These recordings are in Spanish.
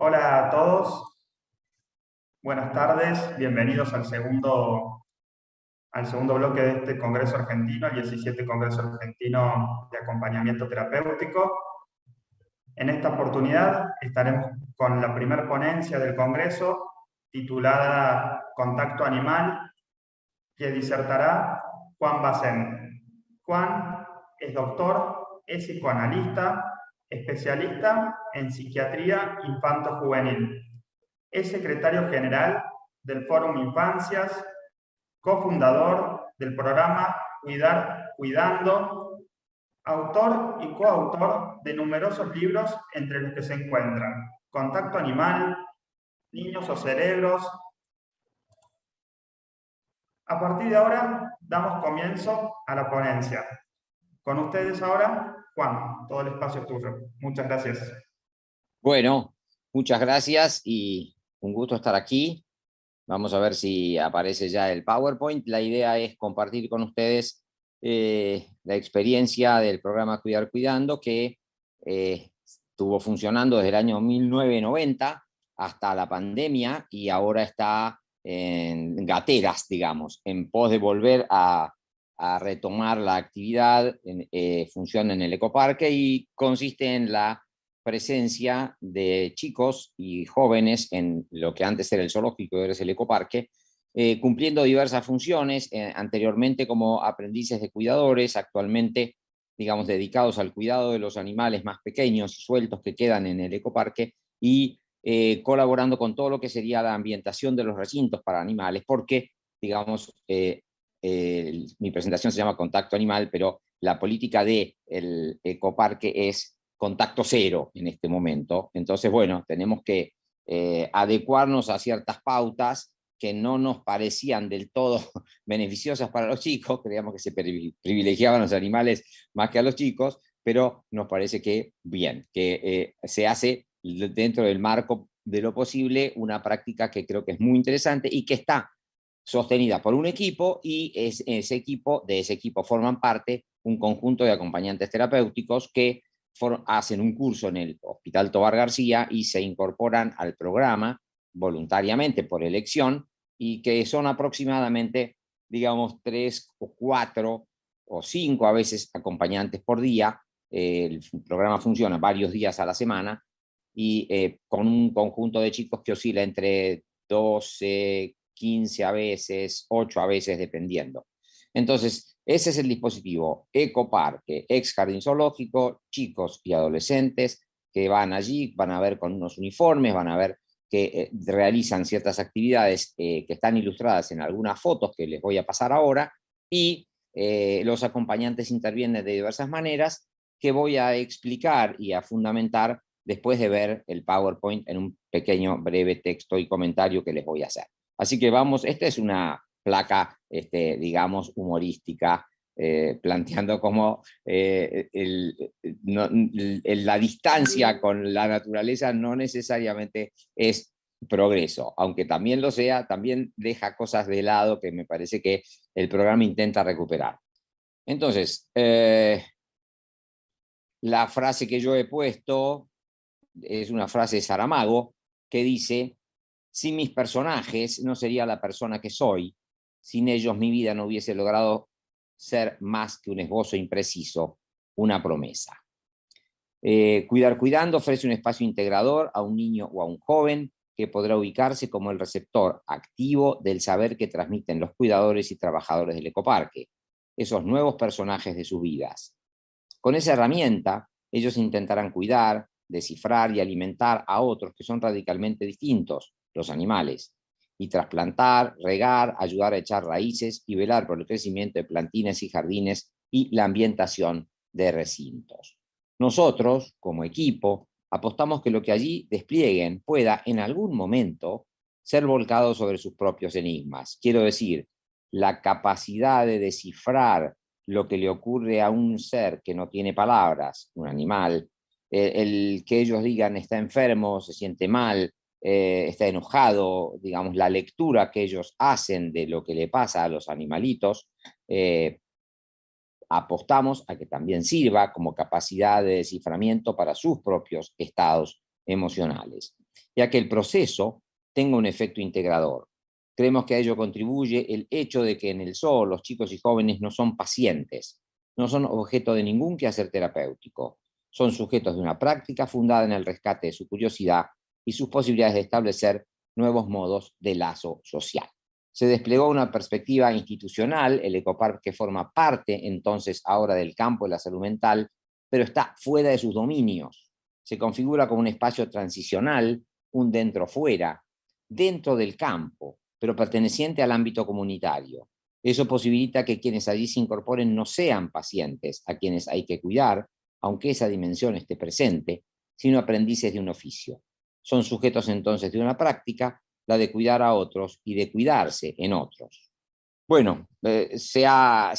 Hola a todos, buenas tardes, bienvenidos al segundo bloque de este Congreso Argentino, el 17 Congreso Argentino de Acompañamiento Terapéutico. En esta oportunidad estaremos con la primera ponencia del Congreso, titulada Contacto Animal, que disertará Juan Bacén. Juan es doctor, es psicoanalista, especialista en psiquiatría infanto-juvenil. Es secretario general del Fórum Infancias, cofundador del programa Cuidando, autor y coautor de numerosos libros entre los que se encuentran Contacto Animal, Niños o Cerebros. A partir de ahora, damos comienzo a la ponencia. Con ustedes ahora, Juan, todo el espacio es tuyo. Muchas gracias. Bueno, muchas gracias y un gusto estar aquí. Vamos a ver si aparece ya el PowerPoint. La idea es compartir con ustedes la experiencia del programa Cuidar Cuidando, que estuvo funcionando desde el año 1990 hasta la pandemia y ahora está en gateras, digamos, en pos de volver a retomar la actividad. Funciona en el ecoparque y consiste en la presencia de chicos y jóvenes en lo que antes era el zoológico y ahora es el ecoparque, cumpliendo diversas funciones, anteriormente como aprendices de cuidadores, actualmente, digamos, dedicados al cuidado de los animales más pequeños y sueltos que quedan en el ecoparque y colaborando con todo lo que sería la ambientación de los recintos para animales, porque, digamos, mi presentación se llama Contacto Animal, pero la política del ecoparque es contacto cero en este momento. Entonces, bueno, tenemos que adecuarnos a ciertas pautas que no nos parecían del todo beneficiosas para los chicos. Creíamos que se privilegiaban los animales más que a los chicos, pero nos parece que bien, que se hace dentro del marco de lo posible una práctica que creo que es muy interesante y que está sostenida por un equipo, y de ese equipo forman parte un conjunto de acompañantes terapéuticos que hacen un curso en el Hospital Tovar García y se incorporan al programa voluntariamente por elección, y que son aproximadamente, digamos, 3 o 4 o 5 a veces acompañantes por día. El programa funciona varios días a la semana y con un conjunto de chicos que oscila entre 12, 15 a veces, 8 a veces, dependiendo. Entonces, ese es el dispositivo: ecoparque, ex jardín zoológico, chicos y adolescentes que van allí, van a ver con unos uniformes, van a ver que realizan ciertas actividades que están ilustradas en algunas fotos que les voy a pasar ahora, y los acompañantes intervienen de diversas maneras que voy a explicar y a fundamentar después de ver el PowerPoint en un pequeño breve texto y comentario que les voy a hacer. Así que vamos, esta es una placa, digamos, humorística, planteando cómo la distancia con la naturaleza no necesariamente es progreso, aunque también lo sea, también deja cosas de lado que me parece que el programa intenta recuperar. Entonces, la frase que yo he puesto es una frase de Saramago que dice: sin mis personajes no sería la persona que soy, sin ellos mi vida no hubiese logrado ser más que un esbozo impreciso, una promesa. Cuidar Cuidando ofrece un espacio integrador a un niño o a un joven que podrá ubicarse como el receptor activo del saber que transmiten los cuidadores y trabajadores del ecoparque, esos nuevos personajes de sus vidas. Con esa herramienta, ellos intentarán cuidar, descifrar y alimentar a otros que son radicalmente distintos, los animales, y trasplantar, regar, ayudar a echar raíces y velar por el crecimiento de plantines y jardines y la ambientación de recintos. Nosotros, como equipo, apostamos que lo que allí desplieguen pueda en algún momento ser volcado sobre sus propios enigmas. Quiero decir, la capacidad de descifrar lo que le ocurre a un ser que no tiene palabras, un animal, el que ellos digan está enfermo, se siente mal, está enojado, digamos, la lectura que ellos hacen de lo que le pasa a los animalitos, apostamos a que también sirva como capacidad de desciframiento para sus propios estados emocionales. y a que el proceso tenga un efecto integrador. Creemos que a ello contribuye el hecho de que en el zoo los chicos y jóvenes no son pacientes, no son objeto de ningún quehacer terapéutico, son sujetos de una práctica fundada en el rescate de su curiosidad y sus posibilidades de establecer nuevos modos de lazo social. Se desplegó una perspectiva institucional, el ecoparque forma parte entonces ahora del campo de la salud mental, pero está fuera de sus dominios. Se configura como un espacio transicional, un dentro-fuera, dentro del campo, pero perteneciente al ámbito comunitario. Eso posibilita que quienes allí se incorporen no sean pacientes a quienes hay que cuidar, aunque esa dimensión esté presente, sino aprendices de un oficio. Son sujetos entonces de una práctica, la de cuidar a otros y de cuidarse en otros. Bueno, se ha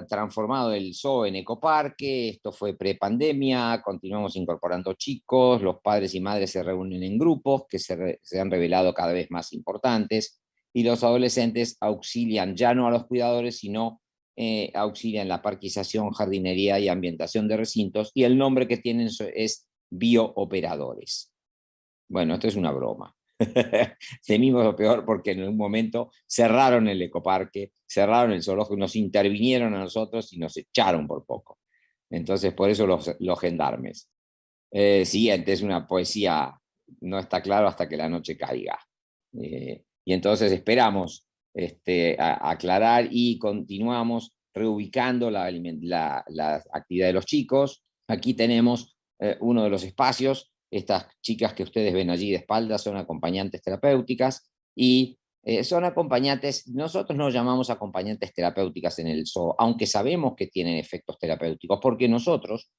transformado el zoo en ecoparque, esto fue prepandemia, continuamos incorporando chicos, los padres y madres se reúnen en grupos que se han revelado cada vez más importantes, y los adolescentes auxilian ya no a los cuidadores, sino auxilian la parquización, jardinería y ambientación de recintos, y el nombre que tienen es biooperadores. Bueno, esto es una broma. Temimos lo peor porque en un momento cerraron el ecoparque, cerraron el zoológico, nos intervinieron a nosotros y nos echaron por poco. Entonces, por eso los gendarmes. Siguiente, es una poesía, no está claro hasta que la noche caiga. Y entonces esperamos aclarar y continuamos reubicando la actividad de los chicos. Aquí tenemos uno de los espacios. Estas chicas que ustedes ven allí de espaldas son acompañantes terapéuticas y son acompañantes, nosotros no llamamos acompañantes terapéuticas en el zoo, aunque sabemos que tienen efectos terapéuticos, porque nosotros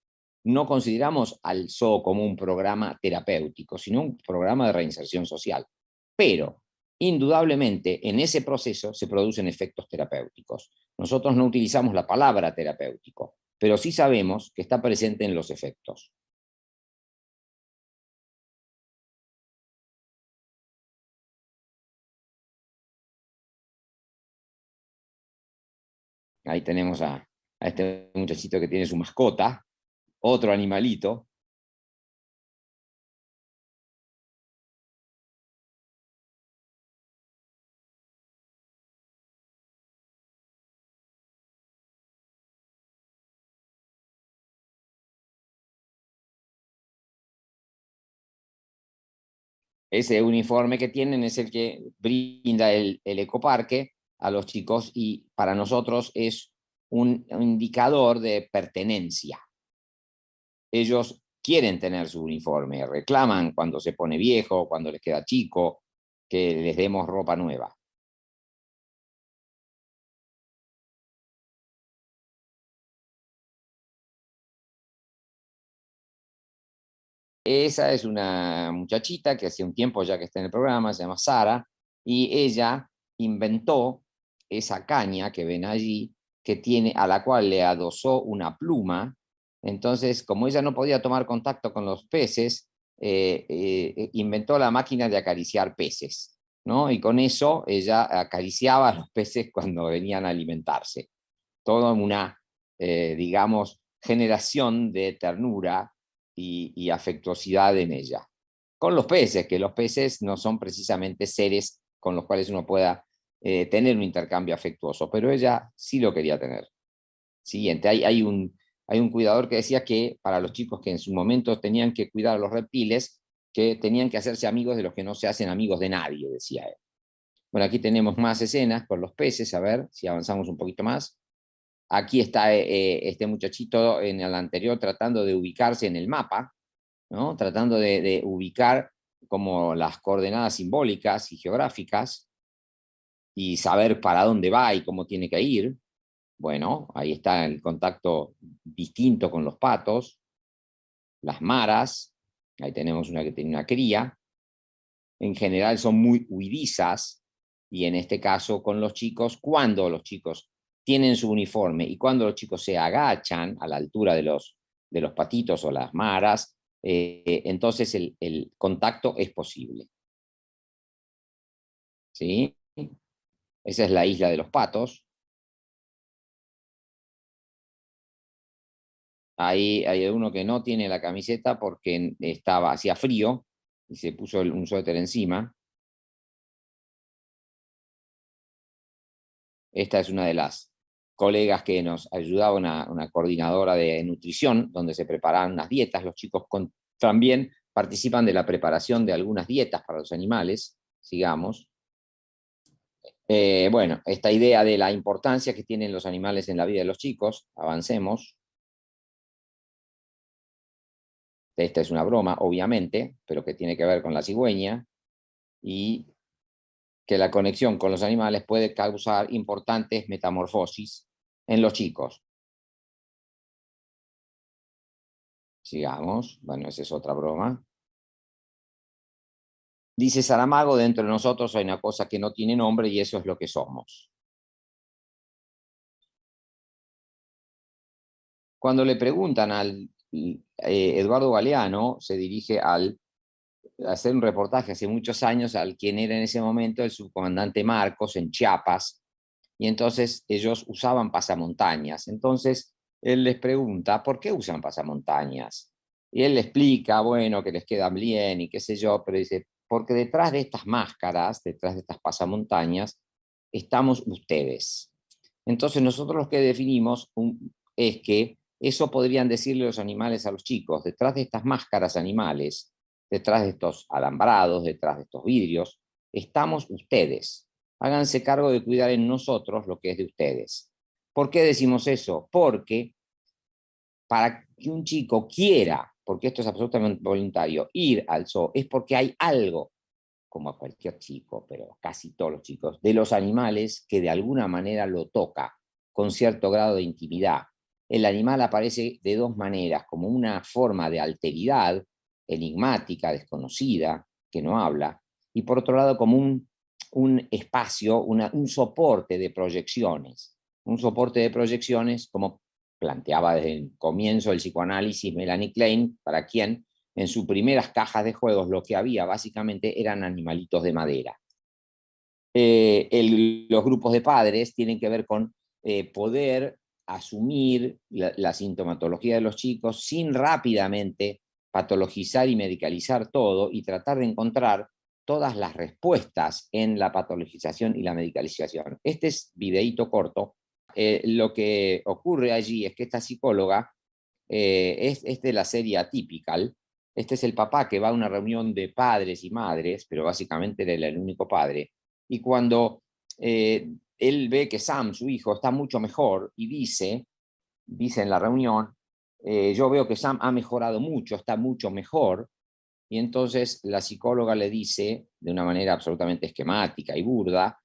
no consideramos al zoo como un programa terapéutico, sino un programa de reinserción social. Pero, indudablemente, en ese proceso se producen efectos terapéuticos. Nosotros no utilizamos la palabra terapéutico, pero sí sabemos que está presente en los efectos. Ahí tenemos a este muchachito que tiene su mascota, otro animalito. Ese uniforme que tienen es el que brinda el ecoparque a los chicos y para nosotros es un indicador de pertenencia. Ellos quieren tener su uniforme, reclaman cuando se pone viejo, cuando les queda chico, que les demos ropa nueva. Esa es una muchachita que hace un tiempo ya que está en el programa, se llama Sara, y ella inventó esa caña que ven allí, que tiene, a la cual le adosó una pluma. Entonces, como ella no podía tomar contacto con los peces, inventó la máquina de acariciar peces, ¿no? Y con eso ella acariciaba a los peces cuando venían a alimentarse. Toda una, digamos, generación de ternura y afectuosidad en ella. Con los peces, que los peces no son precisamente seres con los cuales uno pueda tener un intercambio afectuoso, pero ella sí lo quería tener. Siguiente, hay un cuidador que decía que para los chicos que en su momento tenían que cuidar a los reptiles, que tenían que hacerse amigos de los que no se hacen amigos de nadie, decía él. Bueno, aquí tenemos más escenas con los peces, a ver si avanzamos un poquito más. Aquí está este muchachito en el anterior tratando de ubicarse en el mapa, ¿no? Tratando de ubicar como las coordenadas simbólicas y geográficas y saber para dónde va y cómo tiene que ir. Bueno, ahí está el contacto distinto con los patos, las maras, ahí tenemos una que tiene una cría. En general son muy huidizas y en este caso con los chicos, cuando los chicos tienen su uniforme y cuando los chicos se agachan a la altura de los patitos o las maras, entonces el contacto es posible. ¿Sí? Esa es la isla de los patos. Ahí hay uno que no tiene la camiseta porque hacía frío y se puso un suéter encima. Esta es una de las colegas que nos ayudaba, una coordinadora de nutrición, donde se preparaban unas dietas. Los chicos también participan de la preparación de algunas dietas para los animales, sigamos. Bueno, esta idea de la importancia que tienen los animales en la vida de los chicos, avancemos. Esta es una broma, obviamente, pero que tiene que ver con la cigüeña, y que la conexión con los animales puede causar importantes metamorfosis en los chicos. Sigamos, bueno, esa es otra broma. Dice Saramago, dentro de nosotros hay una cosa que no tiene nombre y eso es lo que somos. Cuando le preguntan al Eduardo Galeano, se dirige a hacer un reportaje hace muchos años al quien era en ese momento el subcomandante Marcos en Chiapas, y entonces ellos usaban pasamontañas. Entonces él les pregunta, ¿por qué usan pasamontañas? Y él le explica, bueno, que les quedan bien y qué sé yo, pero dice, porque detrás de estas máscaras, detrás de estas pasamontañas, estamos ustedes. Entonces nosotros lo que definimos es que eso podrían decirle los animales a los chicos, detrás de estas máscaras animales, detrás de estos alambrados, detrás de estos vidrios, estamos ustedes. Háganse cargo de cuidar en nosotros lo que es de ustedes. ¿Por qué decimos eso? Porque para que un chico quiera, porque esto es absolutamente voluntario, ir al zoo, es porque hay algo, como a cualquier chico, pero casi todos los chicos, de los animales que de alguna manera lo toca con cierto grado de intimidad. El animal aparece de dos maneras, como una forma de alteridad, enigmática, desconocida, que no habla, y por otro lado como un espacio, un soporte de proyecciones. Un soporte de proyecciones, como planteaba desde el comienzo del psicoanálisis Melanie Klein, para quien en sus primeras cajas de juegos lo que había básicamente eran animalitos de madera. Los grupos de padres tienen que ver con poder asumir la sintomatología de los chicos sin rápidamente patologizar y medicalizar todo y tratar de encontrar todas las respuestas en la patologización y la medicalización. Este es videíto corto. Lo que ocurre allí es que esta psicóloga es de la serie Atypical. Este es el papá que va a una reunión de padres y madres, pero básicamente era el único padre. Y cuando él ve que Sam, su hijo, está mucho mejor y dice en la reunión, yo veo que Sam ha mejorado mucho, está mucho mejor. Y entonces la psicóloga le dice, de una manera absolutamente esquemática y burda,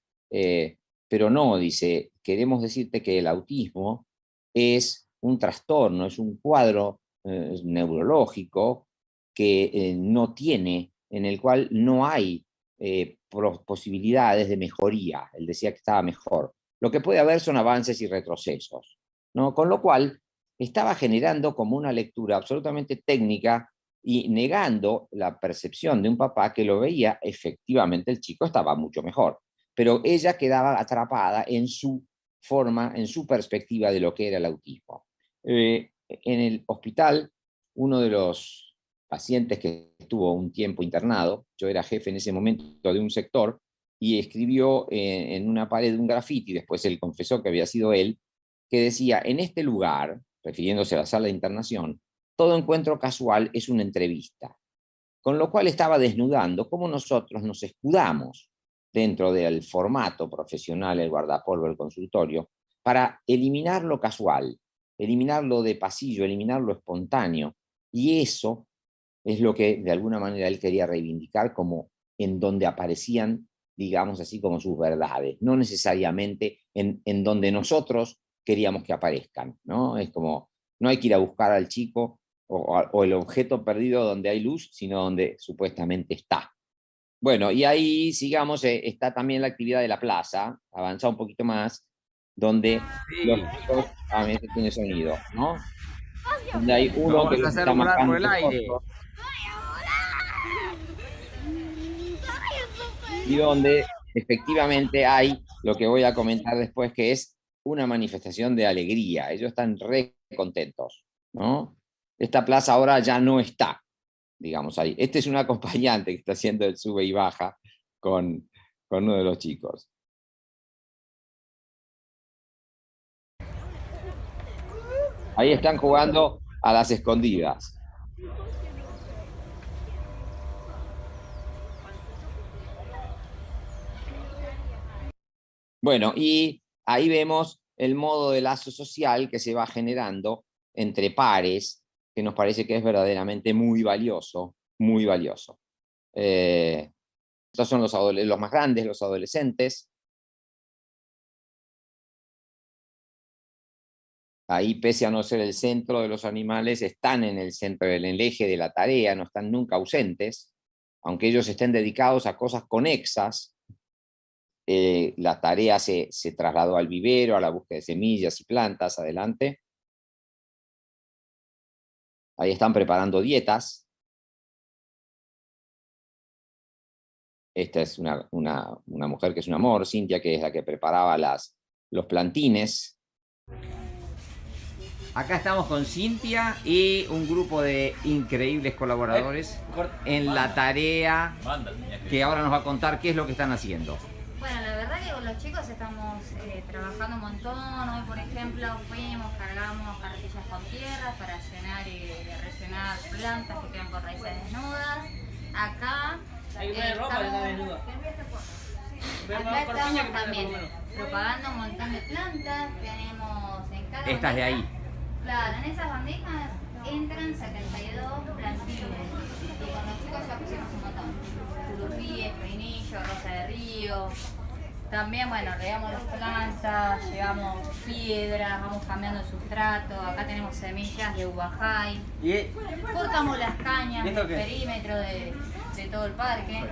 pero no, dice, queremos decirte que el autismo es un trastorno, es un cuadro neurológico que no tiene, en el cual no hay posibilidades de mejoría. Él decía que estaba mejor. Lo que puede haber son avances y retrocesos, ¿no? Con lo cual estaba generando como una lectura absolutamente técnica y negando la percepción de un papá que lo veía, efectivamente el chico estaba mucho mejor, pero ella quedaba atrapada en su forma, en su perspectiva de lo que era el autismo. En el hospital, uno de los pacientes que estuvo un tiempo internado, yo era jefe en ese momento de un sector, y escribió en una pared un grafiti, después él confesó que había sido él, que decía, en este lugar, refiriéndose a la sala de internación, todo encuentro casual es una entrevista. Con lo cual estaba desnudando cómo nosotros nos escudamos dentro del formato profesional, el guardapolvo, el consultorio, para eliminar lo casual, eliminar lo de pasillo, eliminar lo espontáneo. Y eso es lo que de alguna manera él quería reivindicar como en donde aparecían, digamos así, como sus verdades, no necesariamente en donde nosotros queríamos que aparezcan, ¿no? Es como, no hay que ir a buscar al chico o el objeto perdido donde hay luz, sino donde supuestamente está. Bueno, y ahí, sigamos, está también la actividad de la plaza, avanza un poquito más, donde los Sí, chicos, a veces tiene sonido, ¿no? Donde hay lo uno que vamos a los hacer está volar por marcando el los aire. otros, y donde efectivamente hay lo que voy a comentar después, que es una manifestación de alegría. Ellos están re contentos, ¿no? Esta plaza ahora ya no está. digamos, ahí. Este es un acompañante que está haciendo el sube y baja con uno de los chicos. Ahí están jugando a las escondidas. Bueno, y ahí vemos el modo de lazo social que se va generando entre pares, que nos parece que es verdaderamente muy valioso, muy valioso. Estos son los más grandes, los adolescentes. Ahí, pese a no ser el centro de los animales, están en el centro del eje de la tarea, no están nunca ausentes, aunque ellos estén dedicados a cosas conexas. La tarea se trasladó al vivero, a la búsqueda de semillas y plantas, adelante. Ahí están preparando dietas. Esta es una mujer que es un amor, Cintia, que es la que preparaba los plantines. Acá estamos con Cintia y un grupo de increíbles colaboradores en la tarea que ahora nos va a contar qué es lo que están haciendo. Bueno, la verdad que con los chicos estamos trabajando un montón. Hoy, por ejemplo, cargamos carretillas con tierra para llenar y rellenar plantas que quedan con raíces desnudas. Acá estamos también propagando un montón de plantas. Tenemos en cada Estas de ahí. Claro, en esas bandejas entran 72 plantines. Y con los chicos ya pusimos un montón. Turupíes, peinillo, rosa de río. También, bueno, regamos las plantas, llevamos piedras, vamos cambiando el sustrato. Acá tenemos semillas de ubajay. Cortamos las cañas del perímetro de todo el parque.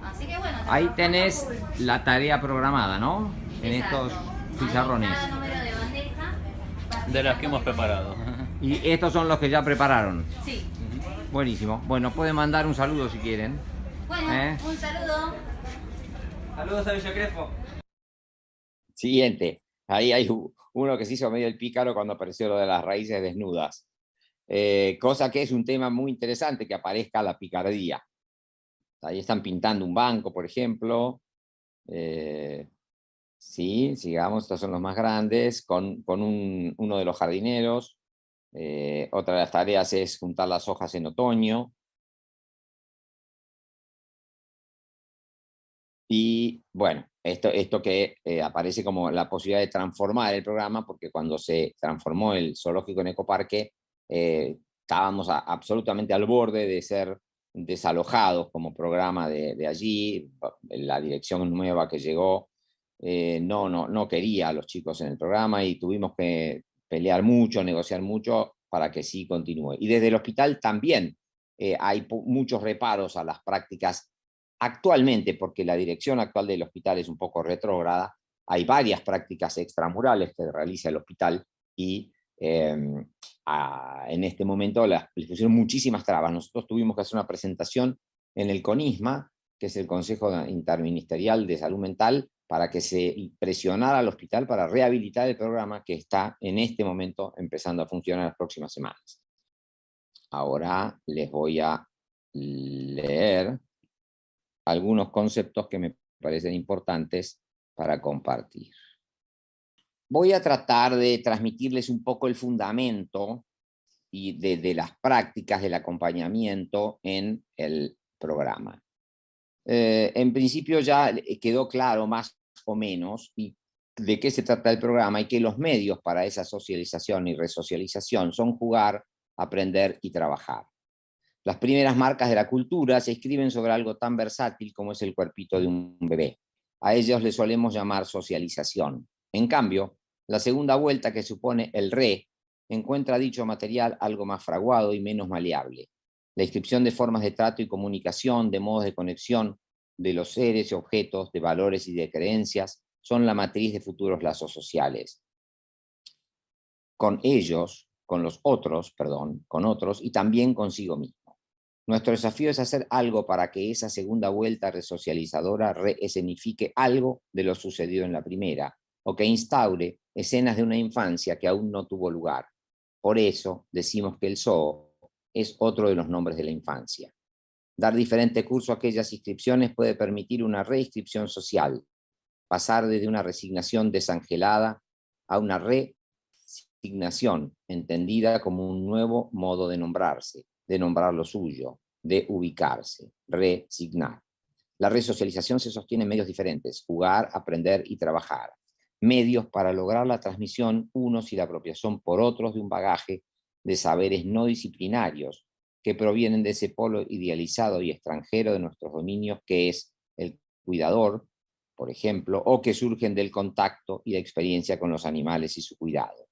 Así que bueno. Ahí tenés la tarea programada, ¿no? En estos pizarrones. Cada número de bandeja. De las que hemos preparado. Y estos son los que ya prepararon. Sí. Buenísimo. Bueno, pueden mandar un saludo si quieren. Bueno, un saludo. Saludos a Villa Crespo. Siguiente. Ahí hay uno que se hizo medio el pícaro cuando apareció lo de las raíces desnudas. Cosa que es un tema muy interesante que aparezca la picardía. Ahí están pintando un banco, por ejemplo. Sí, sigamos, estos son los más grandes, con uno de los jardineros. Otra de las tareas es juntar las hojas en otoño. Y bueno, esto que aparece como la posibilidad de transformar el programa, porque cuando se transformó el zoológico en ecoparque, estábamos absolutamente al borde de ser desalojados como programa de allí. La dirección nueva que llegó no quería a los chicos en el programa y tuvimos que pelear mucho, negociar mucho para que sí continúe. Y desde el hospital también hay muchos reparos a las prácticas. Actualmente, porque la dirección actual del hospital es un poco retrógrada, hay varias prácticas extramurales que realiza el hospital y en este momento les pusieron muchísimas trabas. Nosotros tuvimos que hacer una presentación en el CONISMA, que es el Consejo Interministerial de Salud Mental, para que se presionara al hospital para rehabilitar el programa que está en este momento empezando a funcionar las próximas semanas. Ahora les voy a leer algunos conceptos que me parecen importantes para compartir. Voy a tratar de transmitirles un poco el fundamento y de las prácticas del acompañamiento en el programa. En principio ya quedó claro más o menos de qué se trata el programa y que los medios para esa socialización y resocialización son jugar, aprender y trabajar. Las primeras marcas de la cultura se escriben sobre algo tan versátil como es el cuerpito de un bebé. A ellos les solemos llamar socialización. En cambio, la segunda vuelta, que supone el encuentra dicho material algo más fraguado y menos maleable. La inscripción de formas de trato y comunicación, de modos de conexión de los seres y objetos, de valores y de creencias, son la matriz de futuros lazos sociales. Con ellos, con otros y también consigo mismo. Nuestro desafío es hacer algo para que esa segunda vuelta resocializadora reescenifique algo de lo sucedido en la primera, o que instaure escenas de una infancia que aún no tuvo lugar. Por eso decimos que el zoo es otro de los nombres de la infancia. Dar diferente curso a aquellas inscripciones puede permitir una reinscripción social, pasar desde una resignación desangelada a una resignación, entendida como un nuevo modo de nombrarse, de nombrar lo suyo, de ubicarse, resignar. La resocialización se sostiene en medios diferentes: jugar, aprender y trabajar. Medios para lograr la transmisión unos y la apropiación por otros de un bagaje de saberes no disciplinarios que provienen de ese polo idealizado y extranjero de nuestros dominios que es el cuidador, por ejemplo, o que surgen del contacto y la experiencia con los animales y su cuidado.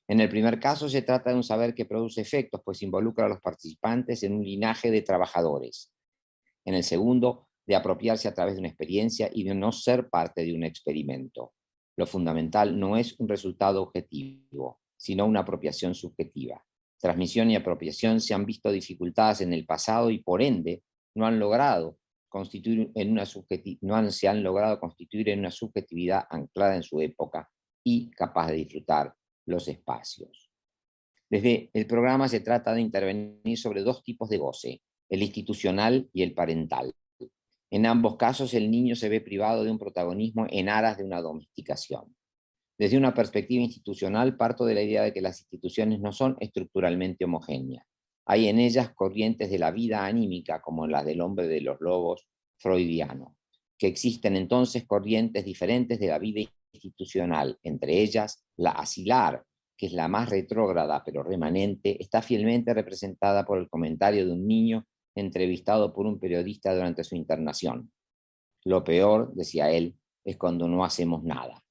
En el primer caso se trata de un saber que produce efectos, pues involucra a los participantes en un linaje de trabajadores. En el segundo, de apropiarse a través de una experiencia y de no ser parte de un experimento. Lo fundamental no es un resultado objetivo, sino una apropiación subjetiva. Transmisión y apropiación se han visto dificultadas en el pasado y por ende no se han logrado constituir en una subjetividad anclada en su época y capaz de disfrutar los espacios. Desde el programa se trata de intervenir sobre dos tipos de goce: el institucional y el parental. En ambos casos el niño se ve privado de un protagonismo en aras de una domesticación. Desde una perspectiva institucional parto de la idea de que las instituciones no son estructuralmente homogéneas. Hay en ellas corrientes de la vida anímica, como las del hombre de los lobos freudiano, que existen entonces corrientes diferentes de la vida institucional, entre ellas la asilar, que es la más retrógrada pero remanente, está fielmente representada por el comentario de un niño entrevistado por un periodista durante su internación. Lo peor, decía él, es cuando no hacemos nada.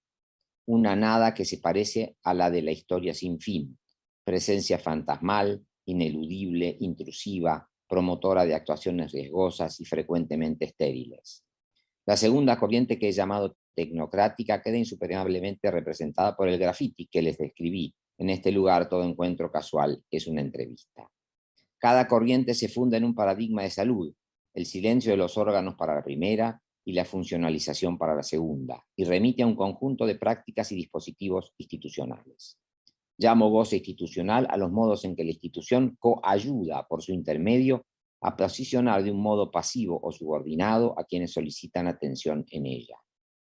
Una nada que se parece a la de la historia sin fin, presencia fantasmal, ineludible, intrusiva, promotora de actuaciones riesgosas y frecuentemente estériles. La segunda corriente, que he llamado tecnocrática, queda insuperablemente representada por el graffiti que les describí. En este lugar todo encuentro casual es una entrevista. Cada corriente se funda en un paradigma de salud: el silencio de los órganos para la primera y la funcionalización para la segunda, y remite a un conjunto de prácticas y dispositivos institucionales. Llamo goce institucional a los modos en que la institución coayuda por su intermedio a posicionar de un modo pasivo o subordinado a quienes solicitan atención en ella.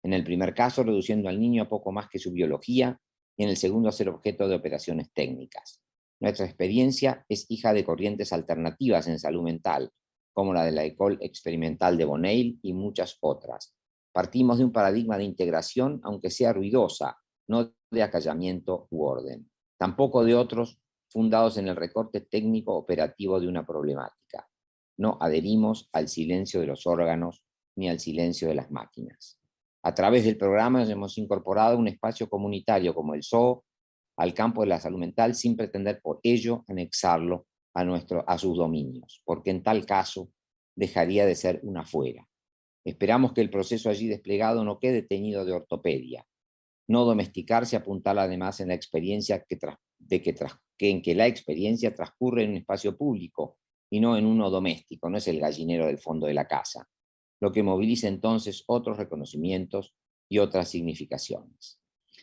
En el primer caso, reduciendo al niño a poco más que su biología, y en el segundo a ser objeto de operaciones técnicas. Nuestra experiencia es hija de corrientes alternativas en salud mental, como la de la École Experimental de Bonneuil y muchas otras. Partimos de un paradigma de integración, aunque sea ruidosa, no de acallamiento u orden. Tampoco de otros fundados en el recorte técnico operativo de una problemática. No adherimos al silencio de los órganos ni al silencio de las máquinas. A través del programa nos hemos incorporado un espacio comunitario como el zoo al campo de la salud mental, sin pretender por ello anexarlo a sus dominios, porque en tal caso dejaría de ser una fuera. Esperamos que el proceso allí desplegado no quede teñido de ortopedia. No domesticarse apuntar además en la experiencia en que la experiencia transcurre en un espacio público y no en uno doméstico, no es el gallinero del fondo de la casa, lo que moviliza entonces otros reconocimientos y otras significaciones.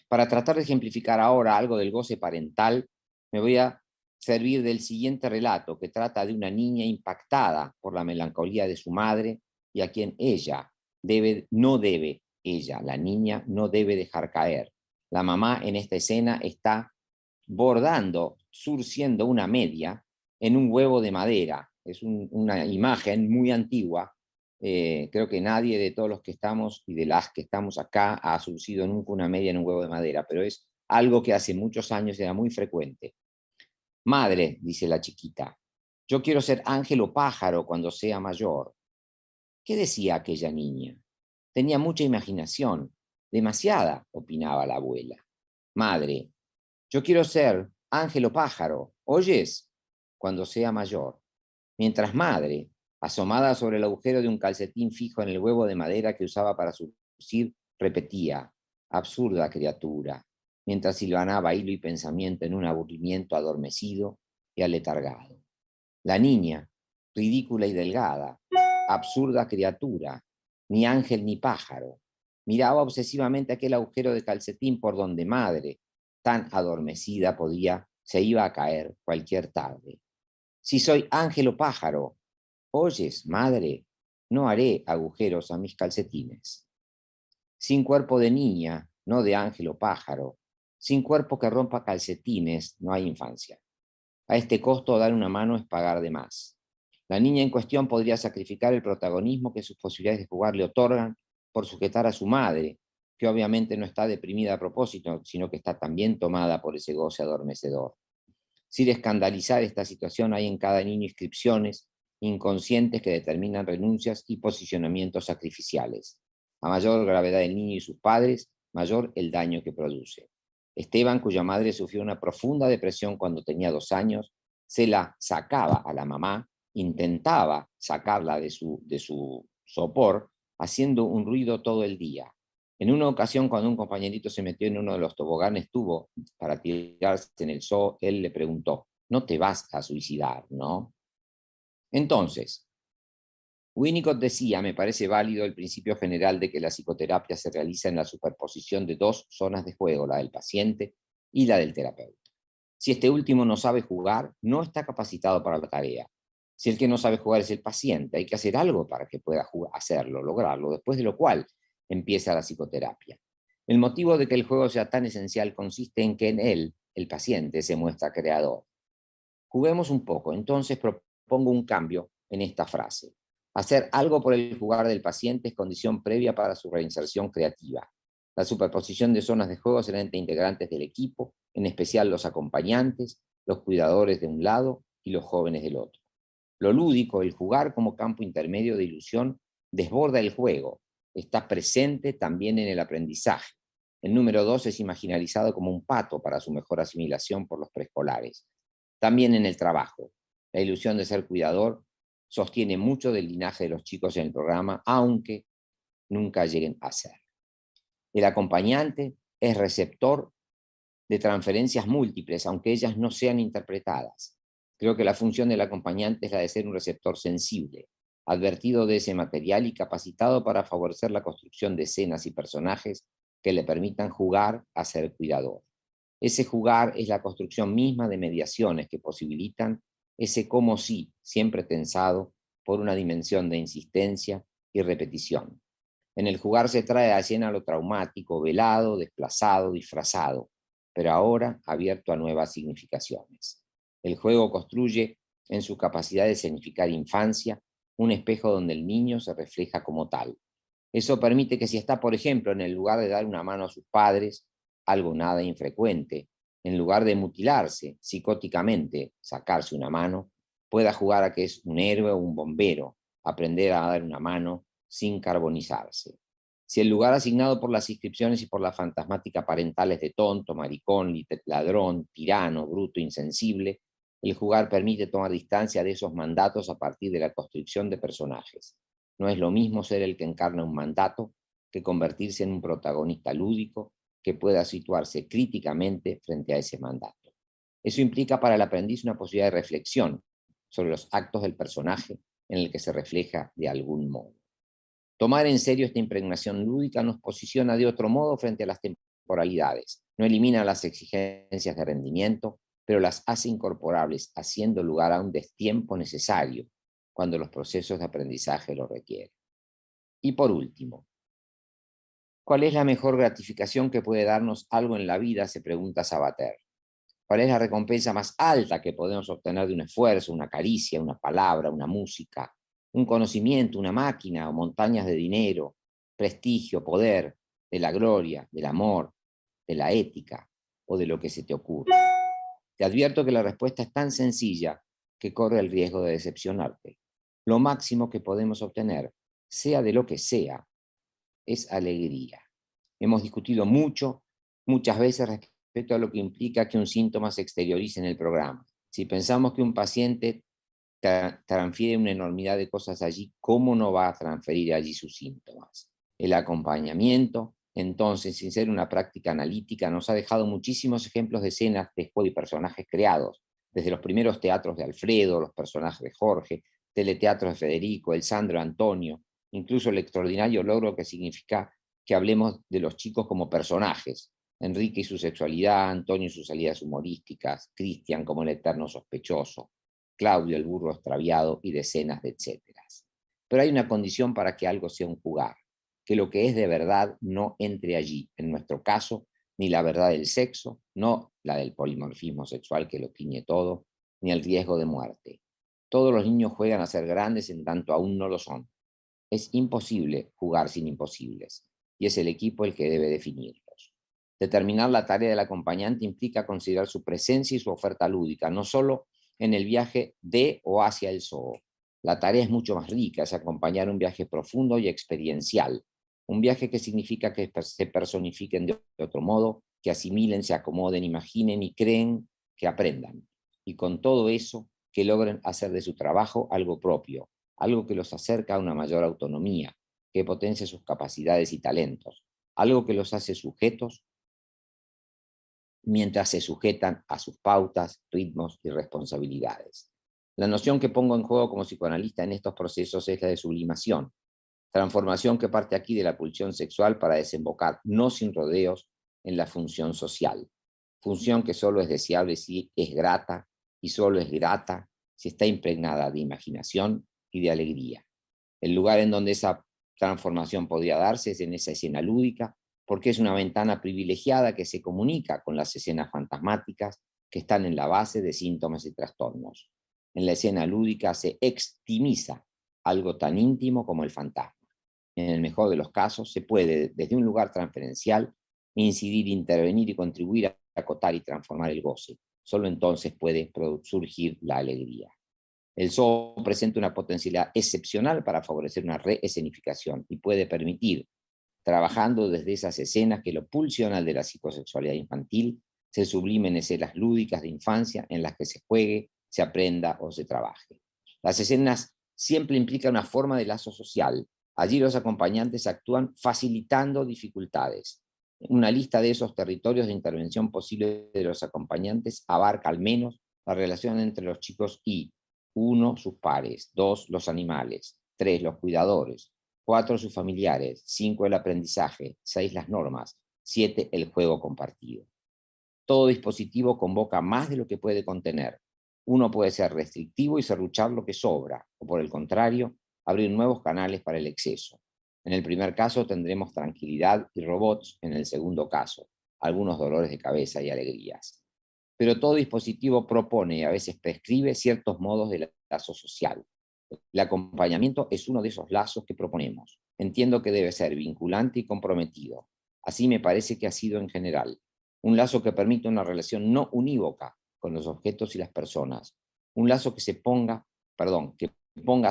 Para tratar de ejemplificar ahora algo del goce parental, me voy a servir del siguiente relato, que trata de una niña impactada por la melancolía de su madre y a quien la niña no debe dejar caer. La mamá en esta escena está bordando, surciendo una media en un huevo de madera. Es una imagen muy antigua. Creo que nadie de todos los que estamos y de las que estamos acá ha surcido nunca una media en un huevo de madera, pero es algo que hace muchos años era muy frecuente. Madre, dice la chiquita, yo quiero ser ángel o pájaro cuando sea mayor. ¿Qué decía aquella niña? Tenía mucha imaginación, demasiada, opinaba la abuela. Madre, yo quiero ser ángel o pájaro, ¿oyes? Cuando sea mayor. Mientras madre, asomada sobre el agujero de un calcetín fijo en el huevo de madera que usaba para surcir, repetía, absurda criatura, mientras hilvanaba hilo y pensamiento en un aburrimiento adormecido y aletargado. La niña, ridícula y delgada, absurda criatura, ni ángel ni pájaro, miraba obsesivamente aquel agujero de calcetín por donde madre, tan adormecida, se iba a caer cualquier tarde. Si soy ángel o pájaro, oyes, madre, no haré agujeros a mis calcetines. Sin cuerpo de niña, no de ángel o pájaro, sin cuerpo que rompa calcetines, no hay infancia. A este costo dar una mano es pagar de más. La niña en cuestión podría sacrificar el protagonismo que sus posibilidades de jugar le otorgan por sujetar a su madre, que obviamente no está deprimida a propósito, sino que está también tomada por ese goce adormecedor. Sin escandalizar esta situación, hay en cada niño inscripciones inconscientes que determinan renuncias y posicionamientos sacrificiales. A mayor gravedad del niño y sus padres, mayor el daño que produce. Esteban, cuya madre sufrió una profunda depresión cuando tenía 2 años, se la sacaba a la mamá, intentaba sacarla de su sopor, haciendo un ruido todo el día. En una ocasión, cuando un compañerito se metió en uno de los toboganes tubo para tirarse en el zoo, él le preguntó, no te vas a suicidar, ¿no? Entonces, Winnicott decía, me parece válido el principio general de que la psicoterapia se realiza en la superposición de 2 zonas de juego, la del paciente y la del terapeuta. Si este último no sabe jugar, no está capacitado para la tarea. Si el que no sabe jugar es el paciente, hay que hacer algo para que pueda hacerlo, lograrlo, después de lo cual empieza la psicoterapia. El motivo de que el juego sea tan esencial consiste en que en él, el paciente, se muestra creador. Juguemos un poco, entonces propongo un cambio en esta frase. Hacer algo por el jugar del paciente es condición previa para su reinserción creativa. La superposición de zonas de juego será entre integrantes del equipo, en especial los acompañantes, los cuidadores de un lado y los jóvenes del otro. Lo lúdico, el jugar como campo intermedio de ilusión, desborda el juego, está presente también en el aprendizaje. El número 2 es imaginarizado como un pato para su mejor asimilación por los preescolares. También en el trabajo, la ilusión de ser cuidador sostiene mucho del linaje de los chicos en el programa, aunque nunca lleguen a ser. El acompañante es receptor de transferencias múltiples, aunque ellas no sean interpretadas. Creo que la función del acompañante es la de ser un receptor sensible, advertido de ese material y capacitado para favorecer la construcción de escenas y personajes que le permitan jugar a ser cuidador. Ese jugar es la construcción misma de mediaciones que posibilitan ese como si, siempre tensado por una dimensión de insistencia y repetición. En el jugar se trae a escena lo traumático, velado, desplazado, disfrazado, pero ahora abierto a nuevas significaciones. El juego construye, en su capacidad de significar infancia, un espejo donde el niño se refleja como tal. Eso permite que si está, por ejemplo, en el lugar de dar una mano a sus padres, algo nada infrecuente, en lugar de mutilarse psicóticamente, sacarse una mano, pueda jugar a que es un héroe o un bombero, aprender a dar una mano sin carbonizarse. Si el lugar asignado por las inscripciones y por la fantasmática parental es de tonto, maricón, ladrón, tirano, bruto, insensible, el jugar permite tomar distancia de esos mandatos a partir de la construcción de personajes. No es lo mismo ser el que encarna un mandato que convertirse en un protagonista lúdico que pueda situarse críticamente frente a ese mandato. Eso implica para el aprendiz una posibilidad de reflexión sobre los actos del personaje en el que se refleja de algún modo. Tomar en serio esta impregnación lúdica nos posiciona de otro modo frente a las temporalidades. No elimina las exigencias de rendimiento, pero las hace incorporables, haciendo lugar a un destiempo necesario cuando los procesos de aprendizaje lo requieren. Y por último, ¿cuál es la mejor gratificación que puede darnos algo en la vida?, se pregunta Sabater. ¿Cuál es la recompensa más alta que podemos obtener de un esfuerzo, una caricia, una palabra, una música, un conocimiento, una máquina o montañas de dinero, prestigio, poder, de la gloria, del amor, de la ética o de lo que se te ocurra? Te advierto que la respuesta es tan sencilla que corre el riesgo de decepcionarte. Lo máximo que podemos obtener, sea de lo que sea, es alegría. Hemos discutido muchas veces respecto a lo que implica que un síntoma se exteriorice en el programa. Si pensamos que un paciente transfiere una enormidad de cosas allí, ¿cómo no va a transferir allí sus síntomas? El acompañamiento, entonces, sin ser una práctica analítica, nos ha dejado muchísimos ejemplos de escenas de juego y personajes creados, desde los primeros teatros de Alfredo, los personajes de Jorge, teleteatros de Federico, el Sandro Antonio, incluso el extraordinario logro que significa que hablemos de los chicos como personajes, Enrique y su sexualidad, Antonio y sus salidas humorísticas, Cristian como el eterno sospechoso. Claudio el burro extraviado y decenas de etcéteras. Pero hay una condición para que algo sea un jugar, que lo que es de verdad no entre allí, en nuestro caso, ni la verdad del sexo, no la del polimorfismo sexual que lo tiñe todo, ni el riesgo de muerte. Todos los niños juegan a ser grandes en tanto aún no lo son. Es imposible jugar sin imposibles, y es el equipo el que debe definirlos. Determinar la tarea del acompañante implica considerar su presencia y su oferta lúdica, no solo en el viaje de o hacia el zoo. La tarea es mucho más rica, es acompañar un viaje profundo y experiencial, un viaje que significa que se personifiquen de otro modo, que asimilen, se acomoden, imaginen y creen, que aprendan. Y con todo eso, que logren hacer de su trabajo algo propio, algo que los acerca a una mayor autonomía, que potencie sus capacidades y talentos, algo que los hace sujetos mientras se sujetan a sus pautas, ritmos y responsabilidades. La noción que pongo en juego como psicoanalista en estos procesos es la de sublimación, transformación que parte aquí de la pulsión sexual para desembocar, no sin rodeos, en la función social. Función que solo es deseable si es grata, y solo es grata si está impregnada de imaginación y de alegría. El lugar en donde esa transformación podría darse es en esa escena lúdica, porque es una ventana privilegiada que se comunica con las escenas fantasmáticas que están en la base de síntomas y trastornos. En la escena lúdica se extimiza algo tan íntimo como el fantasma. En el mejor de los casos, se puede, desde un lugar transferencial, incidir, intervenir y contribuir a acotar y transformar el goce. Solo entonces puede surgir la alegría. El zoo presenta una potencialidad excepcional para favorecer una reescenificación y puede permitir, trabajando desde esas escenas, que lo pulsional de la psicosexualidad infantil se sublime en escenas lúdicas de infancia en las que se juegue, se aprenda o se trabaje. Las escenas siempre implican una forma de lazo social. Allí los acompañantes actúan facilitando dificultades. Una lista de esos territorios de intervención posible de los acompañantes abarca al menos la relación entre los chicos y 1, sus pares, 2, los animales, 3, los cuidadores, 4, sus familiares, 5, el aprendizaje, 6, las normas, 7, el juego compartido. Todo dispositivo convoca más de lo que puede contener. Uno puede ser restrictivo y serruchar lo que sobra, o por el contrario, abrir nuevos canales para el exceso. En el primer caso tendremos tranquilidad y robots, en el segundo caso, algunos dolores de cabeza y alegrías. Pero todo dispositivo propone y a veces prescribe ciertos modos de lazo social. El acompañamiento es uno de esos lazos que proponemos. Entiendo que debe ser vinculante y comprometido. Así me parece que ha sido en general. Un lazo que permite una relación no unívoca con los objetos y las personas. Un lazo que ponga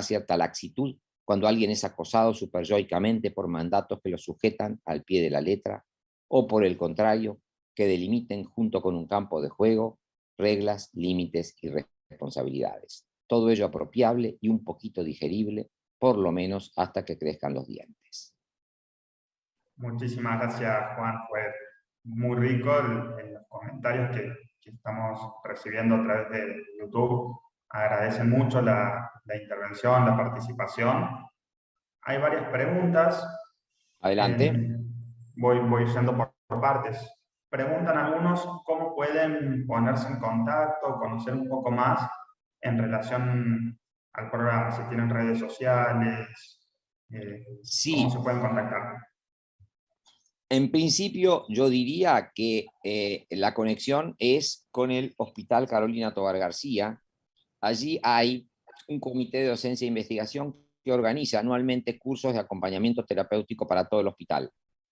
cierta laxitud cuando alguien es acosado superyoicamente por mandatos que lo sujetan al pie de la letra, o por el contrario, que delimiten junto con un campo de juego, reglas, límites y responsabilidades. Todo ello apropiable y un poquito digerible, por lo menos hasta que crezcan los dientes. Muchísimas gracias, Juan. Fue muy rico en los comentarios que estamos recibiendo a través de YouTube. Agradecen mucho la intervención, la participación. Hay varias preguntas. Adelante. Voy yendo por partes. Preguntan algunos cómo pueden ponerse en contacto, conocer un poco más en relación al programa, si tienen redes sociales, Sí. cómo se pueden contactar. En principio, yo diría que la conexión es con el Hospital Carolina Tovar García. Allí hay un comité de docencia e investigación que organiza anualmente cursos de acompañamiento terapéutico para todo el hospital.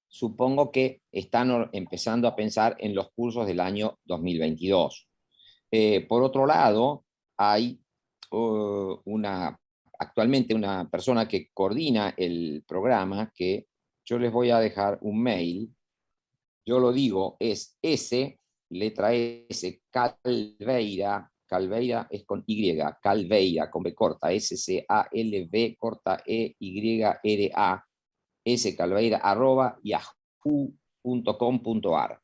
Supongo que están empezando a pensar en los cursos del año 2022. Por otro lado, hay actualmente una persona que coordina el programa, que yo les voy a dejar un mail. Yo lo digo, es S, letra S, Calveira es con Y, Calveira con B corta, S-C-A-L-V corta E-Y-R-A, scalveira@yahoo.com.ar.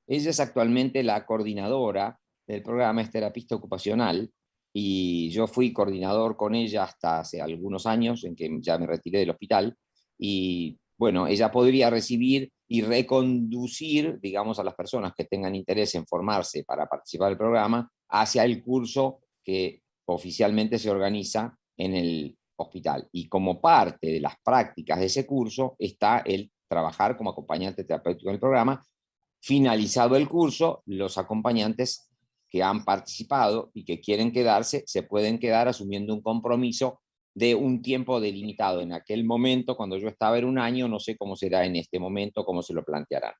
Ella es actualmente la coordinadora del programa, es terapista ocupacional, y yo fui coordinador con ella hasta hace algunos años, en que ya me retiré del hospital, y bueno, ella podría recibir y reconducir, digamos, a las personas que tengan interés en formarse para participar del programa hacia el curso que oficialmente se organiza en el hospital. Y como parte de las prácticas de ese curso está el trabajar como acompañante terapéutico en el programa. Finalizado el curso, los acompañantes que han participado y que quieren quedarse, se pueden quedar asumiendo un compromiso de un tiempo delimitado. En aquel momento, cuando yo estaba, era un año, no sé cómo será en este momento, cómo se lo plantearán.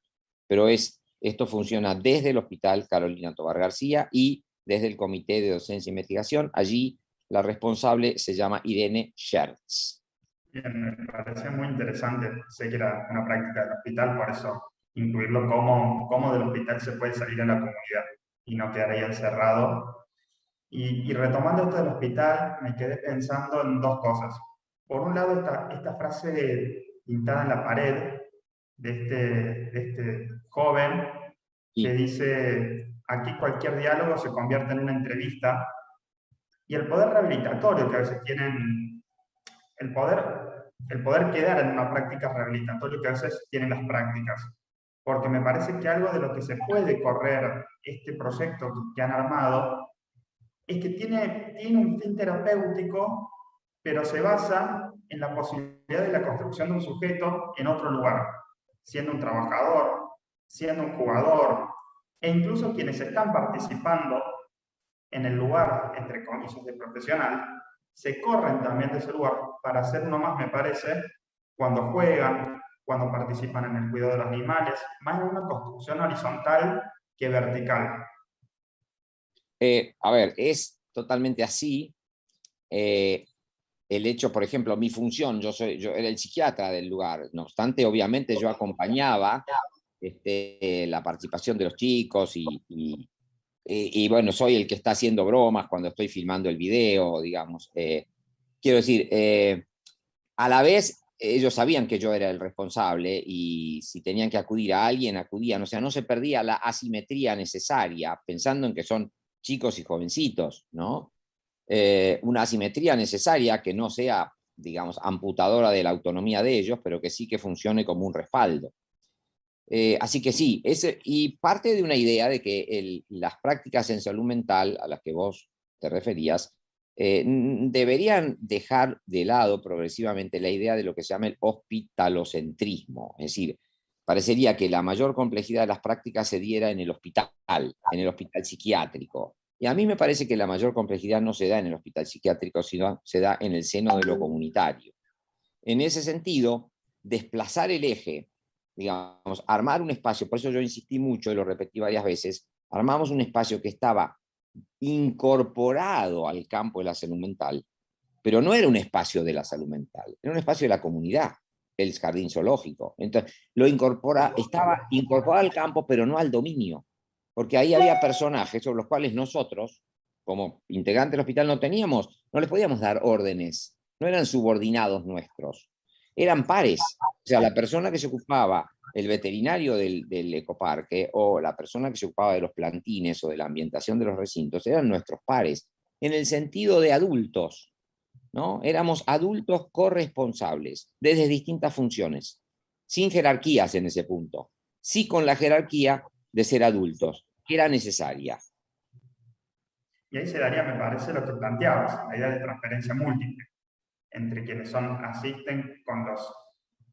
Pero esto funciona desde el Hospital Carolina Tovar García y desde el Comité de Docencia e Investigación. Allí la responsable se llama Irene Schertz. Bien, me parece muy interesante. Sé que era una práctica del hospital, por eso incluirlo cómo del hospital se puede salir a la comunidad y no quedar ahí encerrado. Y retomando esto del hospital, me quedé pensando en dos cosas. Por un lado, esta frase pintada en la pared de este joven que dice, aquí cualquier diálogo se convierte en una entrevista, y el poder rehabilitatorio que a veces tienen, el poder quedar en una práctica rehabilitatoria que a veces tienen las prácticas. Porque me parece que algo de lo que se puede correr este proyecto que han armado es que tiene un fin terapéutico, pero se basa en la posibilidad de la construcción de un sujeto en otro lugar, siendo un trabajador, siendo un jugador, e incluso quienes están participando en el lugar, entre comillas, de profesional, se corren también de ese lugar para hacer uno más, me parece, cuando juegan, cuando participan en el cuidado de los animales, más en una construcción horizontal que vertical. A ver, es totalmente así. El hecho, por ejemplo, mi función, yo era el psiquiatra del lugar, no obstante, obviamente yo acompañaba la participación de los chicos y bueno, soy el que está haciendo bromas cuando estoy filmando el video, digamos. Quiero decir, a la vez ellos sabían que yo era el responsable y si tenían que acudir a alguien, acudían. O sea, no se perdía la asimetría necesaria, pensando en que son chicos y jovencitos, ¿no? Una asimetría necesaria que no sea, digamos, amputadora de la autonomía de ellos, pero que sí que funcione como un respaldo. Así que sí, y parte de una idea de que las prácticas en salud mental a las que vos te referías deberían dejar de lado progresivamente la idea de lo que se llama el hospitalocentrismo. Es decir, parecería que la mayor complejidad de las prácticas se diera en el hospital psiquiátrico. Y a mí me parece que la mayor complejidad no se da en el hospital psiquiátrico, sino se da en el seno de lo comunitario. En ese sentido, desplazar el eje, digamos, armar un espacio, por eso yo insistí mucho y lo repetí varias veces, armamos un espacio que estaba incorporado al campo de la salud mental, pero no era un espacio de la salud mental, era un espacio de la comunidad, el jardín zoológico. Entonces, estaba incorporado al campo, pero no al dominio, porque ahí había personajes sobre los cuales nosotros, como integrantes del hospital, no les podíamos dar órdenes, no eran subordinados nuestros, eran pares. O sea, la persona que se ocupaba, el veterinario del ecoparque o la persona que se ocupaba de los plantines o de la ambientación de los recintos, eran nuestros pares, en el sentido de adultos, ¿no? Éramos adultos corresponsables, desde distintas funciones, sin jerarquías en ese punto, sí con la jerarquía de ser adultos, que era necesaria. Y ahí se daría, me parece, lo que planteabas, la idea de transferencia múltiple entre quienes asisten